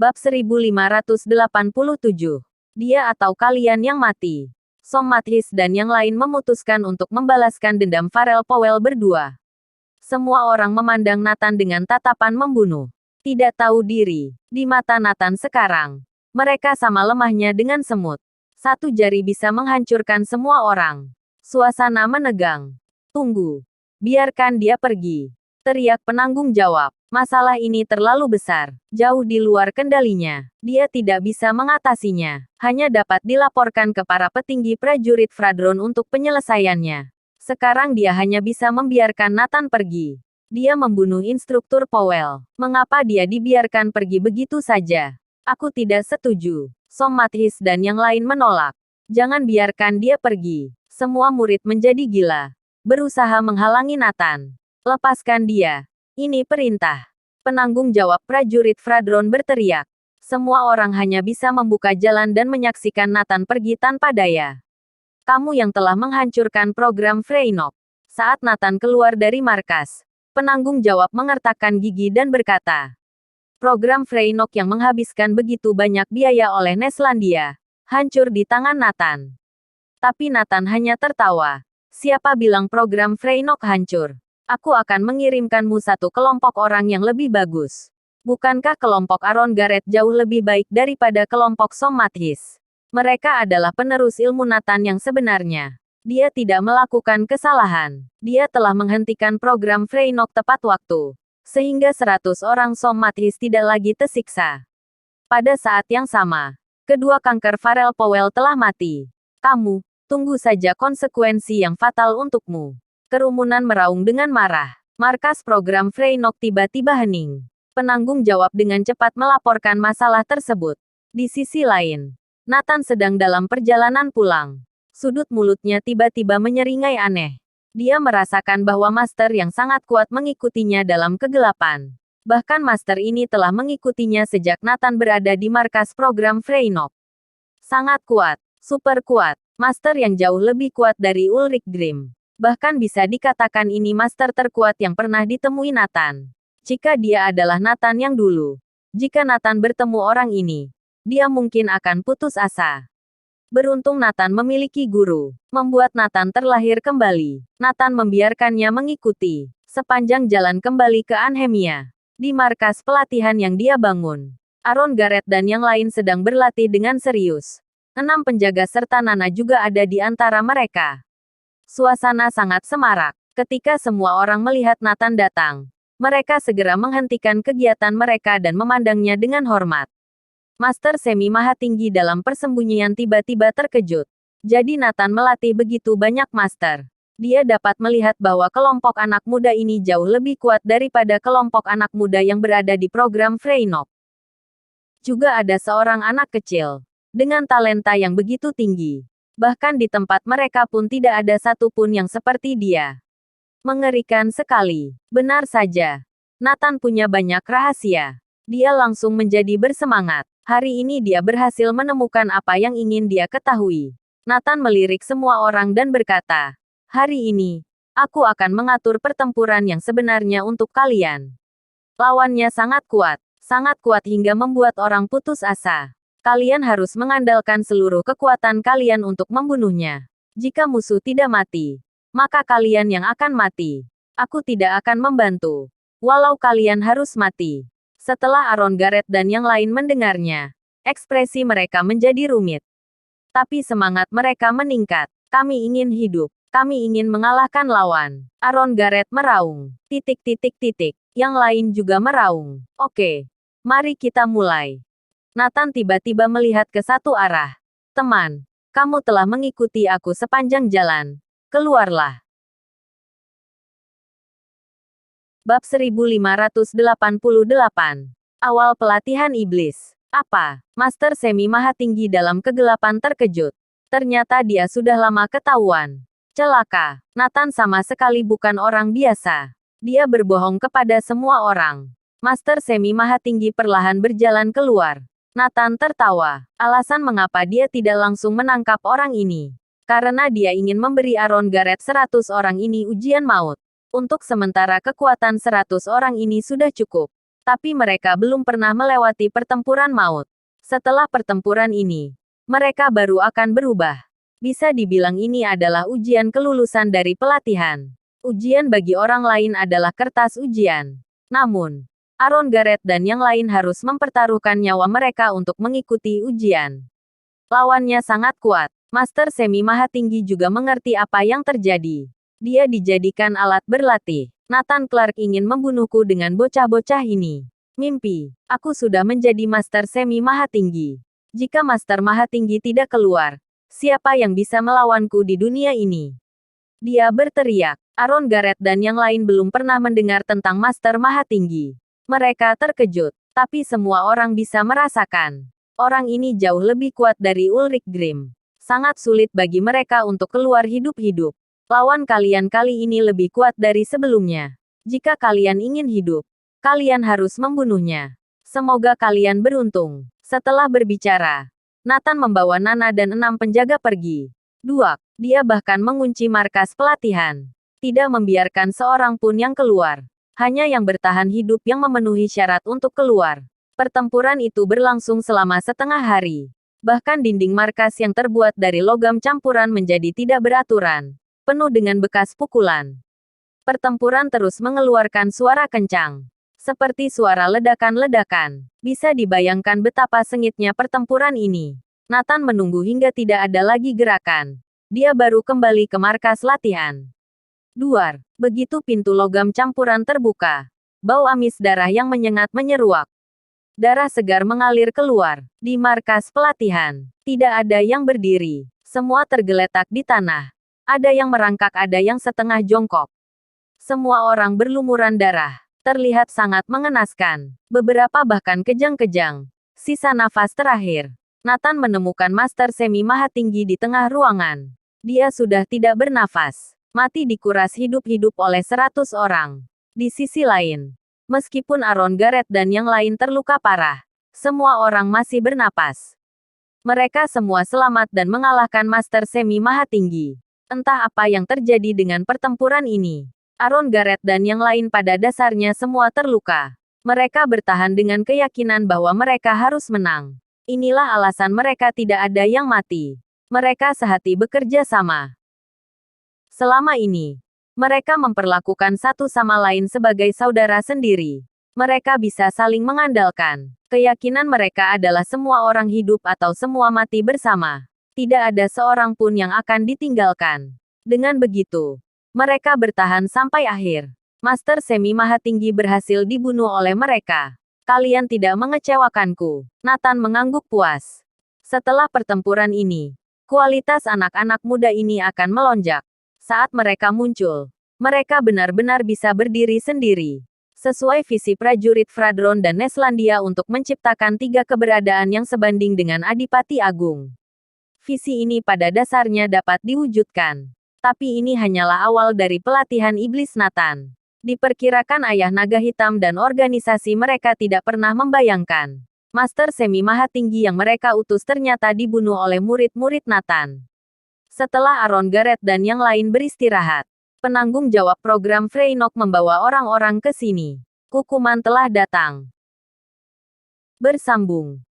Bab 1587. Dia atau kalian yang mati. Som Mathis dan yang lain memutuskan untuk membalaskan dendam Farrell Powell berdua. Semua orang memandang Nathan dengan tatapan membunuh. Tidak tahu diri. Di mata Nathan sekarang, mereka sama lemahnya dengan semut. Satu jari bisa menghancurkan semua orang. Suasana menegang. Tunggu. Biarkan dia pergi. Teriak penanggung jawab. Masalah ini terlalu besar, jauh di luar kendalinya. Dia tidak bisa mengatasinya. Hanya dapat dilaporkan ke para petinggi prajurit Fradron untuk penyelesaiannya. Sekarang dia hanya bisa membiarkan Nathan pergi. Dia membunuh instruktur Powell. Mengapa dia dibiarkan pergi begitu saja? Aku tidak setuju. Som Mathis dan yang lain menolak. Jangan biarkan dia pergi. Semua murid menjadi gila. Berusaha menghalangi Nathan. Lepaskan dia. Ini perintah. Penanggung jawab prajurit Fradron berteriak. Semua orang hanya bisa membuka jalan dan menyaksikan Nathan pergi tanpa daya. Kamu yang telah menghancurkan program Freynok. Saat Nathan keluar dari markas, penanggung jawab mengertakkan gigi dan berkata, program Freynok yang menghabiskan begitu banyak biaya oleh Neslandia, hancur di tangan Nathan. Tapi Nathan hanya tertawa. Siapa bilang program Freynok hancur? Aku akan mengirimkanmu satu kelompok orang yang lebih bagus. Bukankah kelompok Aaron Garrett jauh lebih baik daripada kelompok Som Mathis? Mereka adalah penerus ilmu Nathan yang sebenarnya. Dia tidak melakukan kesalahan. Dia telah menghentikan program Freynok tepat waktu. Sehingga 100 orang Som Mathis tidak lagi tersiksa. Pada saat yang sama, kedua kanker Farrell Powell telah mati. Kamu, tunggu saja konsekuensi yang fatal untukmu. Kerumunan meraung dengan marah. Markas program Freynok tiba-tiba hening. Penanggung jawab dengan cepat melaporkan masalah tersebut. Di sisi lain, Nathan sedang dalam perjalanan pulang. Sudut mulutnya tiba-tiba menyeringai aneh. Dia merasakan bahwa master yang sangat kuat mengikutinya dalam kegelapan. Bahkan master ini telah mengikutinya sejak Nathan berada di markas program Freynok. Sangat kuat, super kuat, master yang jauh lebih kuat dari Ulrich Grimm. Bahkan bisa dikatakan ini master terkuat yang pernah ditemui Nathan. Jika dia adalah Nathan yang dulu. Jika Nathan bertemu orang ini, dia mungkin akan putus asa. Beruntung Nathan memiliki guru. Membuat Nathan terlahir kembali. Nathan membiarkannya mengikuti. Sepanjang jalan kembali ke Anhemia. Di markas pelatihan yang dia bangun. Aaron Garrett dan yang lain sedang berlatih dengan serius. 6 penjaga serta Nana juga ada di antara mereka. Suasana sangat semarak. Ketika semua orang melihat Nathan datang, mereka segera menghentikan kegiatan mereka dan memandangnya dengan hormat. Master Semi Maha Tinggi dalam persembunyian tiba-tiba terkejut. Jadi Nathan melatih begitu banyak master. Dia dapat melihat bahwa kelompok anak muda ini jauh lebih kuat daripada kelompok anak muda yang berada di program Freynok. Juga ada seorang anak kecil dengan talenta yang begitu tinggi. Bahkan di tempat mereka pun tidak ada satupun yang seperti dia. Mengerikan sekali. Benar saja. Nathan punya banyak rahasia. Dia langsung menjadi bersemangat. Hari ini dia berhasil menemukan apa yang ingin dia ketahui. Nathan melirik semua orang dan berkata, hari ini, aku akan mengatur pertempuran yang sebenarnya untuk kalian. Lawannya sangat kuat hingga membuat orang putus asa. Kalian harus mengandalkan seluruh kekuatan kalian untuk membunuhnya. Jika musuh tidak mati, maka kalian yang akan mati. Aku tidak akan membantu. Walau kalian harus mati. Setelah Aaron Garrett dan yang lain mendengarnya, ekspresi mereka menjadi rumit. Tapi semangat mereka meningkat. Kami ingin hidup. Kami ingin mengalahkan lawan. Aaron Garrett meraung. ... Yang lain juga meraung. Oke. Mari kita mulai. Nathan tiba-tiba melihat ke satu arah. Teman, kamu telah mengikuti aku sepanjang jalan. Keluarlah. Bab 1588. Awal pelatihan iblis. Apa? Master Semi Maha Tinggi dalam kegelapan terkejut. Ternyata dia sudah lama ketahuan. Celaka. Nathan sama sekali bukan orang biasa. Dia berbohong kepada semua orang. Master Semi Maha Tinggi perlahan berjalan keluar. Nathan tertawa. Alasan mengapa dia tidak langsung menangkap orang ini. Karena dia ingin memberi Aaron Garrett 100 orang ini ujian maut. Untuk sementara kekuatan 100 orang ini sudah cukup. Tapi mereka belum pernah melewati pertempuran maut. Setelah pertempuran ini, mereka baru akan berubah. Bisa dibilang ini adalah ujian kelulusan dari pelatihan. Ujian bagi orang lain adalah kertas ujian. Namun, Aaron Garrett dan yang lain harus mempertaruhkan nyawa mereka untuk mengikuti ujian. Lawannya sangat kuat. Master Semi Mahatinggi juga mengerti apa yang terjadi. Dia dijadikan alat berlatih. Nathan Clark ingin membunuhku dengan bocah-bocah ini. Mimpi. Aku sudah menjadi Master Semi Mahatinggi. Jika Master Mahatinggi tidak keluar, siapa yang bisa melawanku di dunia ini? Dia berteriak. Aaron Garrett dan yang lain belum pernah mendengar tentang Master Mahatinggi. Mereka terkejut, tapi semua orang bisa merasakan. Orang ini jauh lebih kuat dari Ulrich Grimm. Sangat sulit bagi mereka untuk keluar hidup-hidup. Lawan kalian kali ini lebih kuat dari sebelumnya. Jika kalian ingin hidup, kalian harus membunuhnya. Semoga kalian beruntung. Setelah berbicara, Nathan membawa Nana dan 6 penjaga pergi. Duak, dia bahkan mengunci markas pelatihan. Tidak membiarkan seorang pun yang keluar. Hanya yang bertahan hidup yang memenuhi syarat untuk keluar. Pertempuran itu berlangsung selama setengah hari. Bahkan dinding markas yang terbuat dari logam campuran menjadi tidak beraturan. Penuh dengan bekas pukulan. Pertempuran terus mengeluarkan suara kencang. Seperti suara ledakan-ledakan. Bisa dibayangkan betapa sengitnya pertempuran ini. Nathan menunggu hingga tidak ada lagi gerakan. Dia baru kembali ke markas latihan. Duar. Begitu pintu logam campuran terbuka. Bau amis darah yang menyengat menyeruak. Darah segar mengalir keluar. Di markas pelatihan. Tidak ada yang berdiri. Semua tergeletak di tanah. Ada yang merangkak, ada yang setengah jongkok. Semua orang berlumuran darah. Terlihat sangat mengenaskan. Beberapa bahkan kejang-kejang. Sisa nafas terakhir. Nathan menemukan Master Semi Mahatinggi di tengah ruangan. Dia sudah tidak bernafas. Mati dikuras hidup-hidup oleh 100 orang. Di sisi lain, meskipun Aaron Garrett dan yang lain terluka parah, semua orang masih bernapas. Mereka semua selamat dan mengalahkan Master Semi Mahatinggi. Entah apa yang terjadi dengan pertempuran ini. Aaron Garrett dan yang lain pada dasarnya semua terluka. Mereka bertahan dengan keyakinan bahwa mereka harus menang. Inilah alasan mereka tidak ada yang mati. Mereka sehati bekerja sama. Selama ini, mereka memperlakukan satu sama lain sebagai saudara sendiri. Mereka bisa saling mengandalkan. Keyakinan mereka adalah semua orang hidup atau semua mati bersama. Tidak ada seorang pun yang akan ditinggalkan. Dengan begitu, mereka bertahan sampai akhir. Master Semi Mahatinggi berhasil dibunuh oleh mereka. Kalian tidak mengecewakanku. Nathan mengangguk puas. Setelah pertempuran ini, kualitas anak-anak muda ini akan melonjak. Saat mereka muncul, mereka benar-benar bisa berdiri sendiri. Sesuai visi prajurit Fradron dan Neslandia untuk menciptakan 3 keberadaan yang sebanding dengan Adipati Agung. Visi ini pada dasarnya dapat diwujudkan. Tapi ini hanyalah awal dari pelatihan iblis Nathan. Diperkirakan ayah naga hitam dan organisasi mereka tidak pernah membayangkan. Master Semi Mahatinggi yang mereka utus ternyata dibunuh oleh murid-murid Nathan. Setelah Aaron Garrett dan yang lain beristirahat, penanggung jawab program Freynok membawa orang-orang ke sini. Hukuman telah datang. Bersambung.